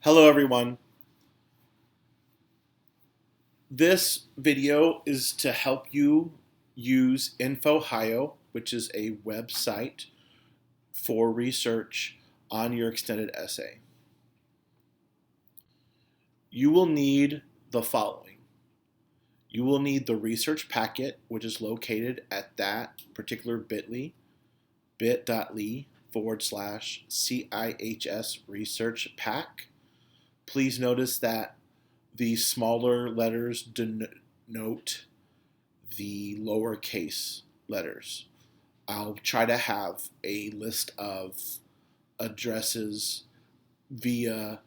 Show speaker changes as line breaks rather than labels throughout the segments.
Hello everyone. This video is to help you use INFOOHIO, which is a website for research on your extended essay. You will need the following. You will need the research packet, which is located at that particular bit.ly, bit.ly/CIHS research pack. Please notice that the smaller letters denote the lowercase letters. I'll try to have a list of addresses via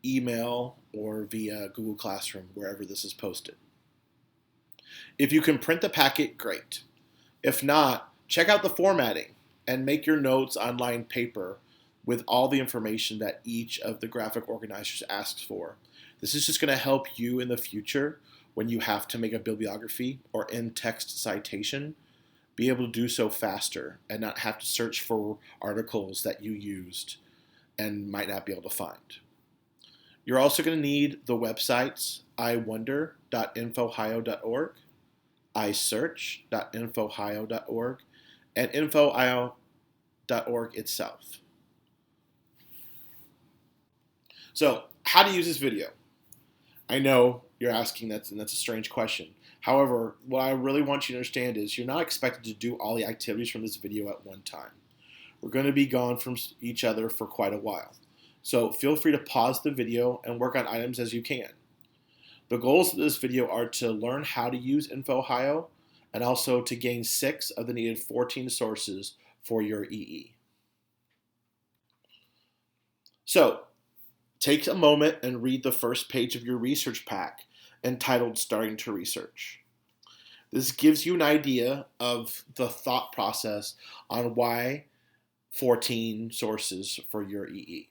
email or via Google Classroom, wherever this is posted. If you can print the packet, great. If not, check out the formatting and make your notes on lined paper with all the information that each of the graphic organizers asks for. This is just going to help you in the future when you have to make a bibliography or in-text citation, be able to do so faster and not have to search for articles that you used and might not be able to find. You're also going to need the websites iwonder.infohio.org, isearch.infohio.org, and infohio.org itself. So, how to use this video? I know you're asking that, and that's a strange question. However, what I really want you to understand is you're not expected to do all the activities from this video at one time. We're going to be gone from each other for quite a while. So feel free to pause the video and work on items as you can. The goals of this video are to learn how to use INFOOHIO and also to gain 6 of the needed 14 sources for your EE. So, take a moment and read the first page of your research pack entitled Starting to Research. This gives you an idea of the thought process on why 14 sources for your EE.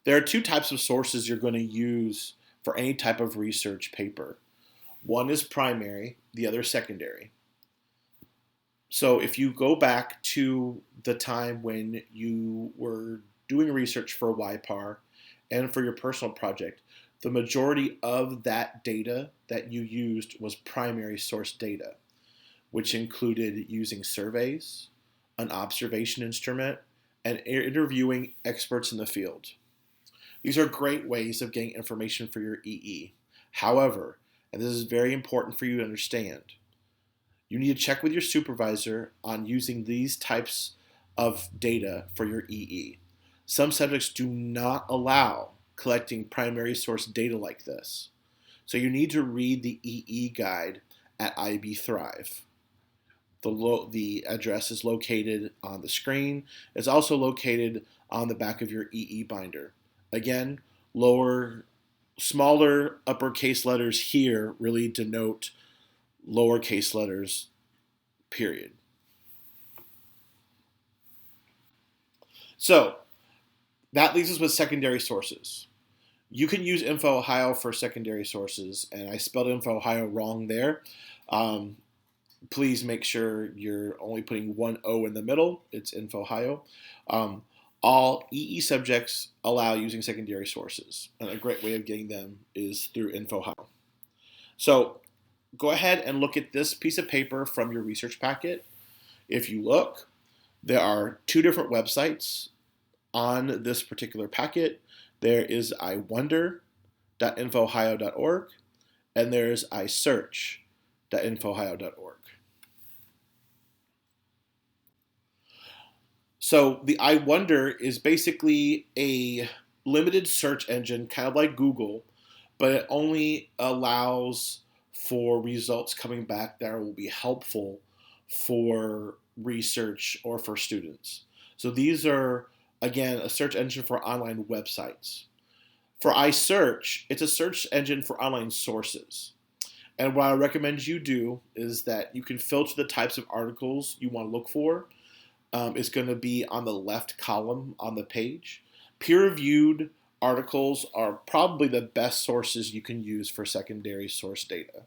There are 2 types of sources you're going to use for any type of research paper. One is primary, the other secondary. So if you go back to the time when you were doing research for YPAR and for your personal project, the majority of that data that you used was primary source data, which included using surveys, an observation instrument, and interviewing experts in the field. These are great ways of getting information for your EE. However, and this is very important for you to understand, you need to check with your supervisor on using these types of data for your EE. Some subjects do not allow collecting primary source data like this. So you need to read the EE guide at IB Thrive. The address is located on the screen. It's also located on the back of your EE binder. Again, smaller uppercase letters here really denote lowercase letters, period. So that leaves us with secondary sources. You can use INFOOHIO for secondary sources, and I spelled INFOOHIO wrong there. Please make sure you're only putting one O in the middle. It's INFOOHIO. All EE subjects allow using secondary sources, and a great way of getting them is through INFOOHIO. So go ahead and look at this piece of paper from your research packet. If you look, there are 2 different websites on this particular packet. There is iwonder.infohio.org and there's isearch.infohio.org. So the iWonder is basically a limited search engine, kind of like Google, but it only allows for results coming back that will be helpful for research or for students. So these are, again, a search engine for online websites. For iSearch, it's a search engine for online sources. And what I recommend you do is that you can filter the types of articles you want to look for. It's going to be on the left column on the page. Peer-reviewed articles are probably the best sources you can use for secondary source data.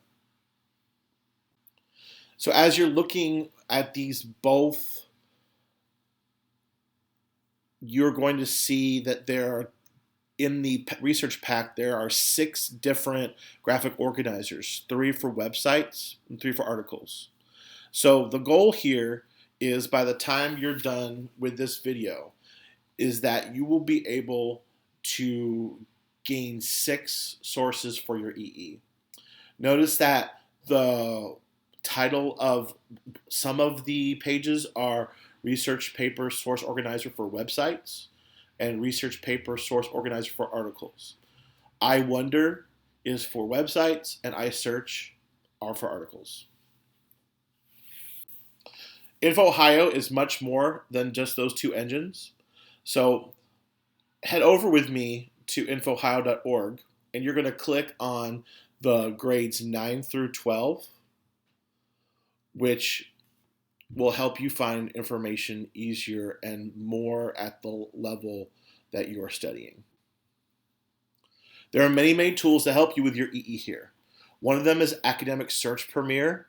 So as you're looking at these both you're going to see that there are, in the research pack, there are 6 different graphic organizers, 3 for websites and 3 for articles. So the goal here is, by the time you're done with this video, is that you will be able to gain 6 sources for your EE. Notice that the title of some of the pages are Research Paper Source Organizer for Websites and Research Paper Source Organizer for Articles. I Wonder is for websites, and I Search are for articles. INFOOHIO is much more than just those 2 engines. So head over with me to infoohio.org, and you're going to click on the grades 9 through 12, which will help you find information easier and more at the level that you are studying. There are many, many tools to help you with your EE here. One of them is Academic Search Premier.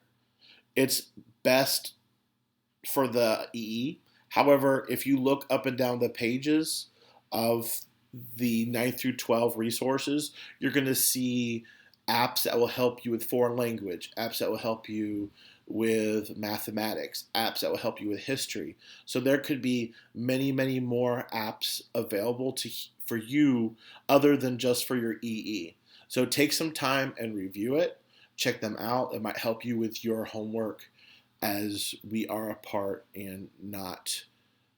It's best for the EE. However, if you look up and down the pages of the 9 through 12 resources, you're going to see apps that will help you with foreign language, apps that will help you with mathematics, apps that will help you with history. So there could be many, many more apps available for you other than just for your EE. So take some time and review it. Check them out. It might help you with your homework, as we are apart and not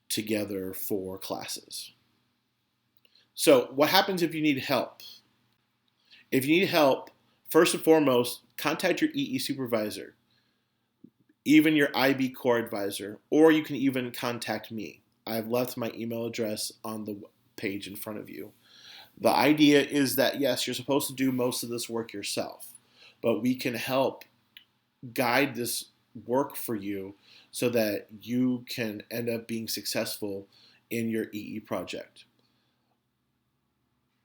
together for classes. So what happens if you need help? If you need help, first and foremost, contact your EE supervisor, even your IB core advisor, or you can even contact me. I've left my email address on the page in front of you. The idea is that, yes, you're supposed to do most of this work yourself, but we can help guide this work for you so that you can end up being successful in your EE project.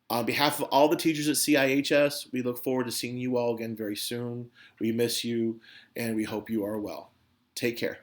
On behalf of all the teachers at CIHS, we look forward to seeing you all again very soon. We miss you, and we hope you are well. Take care.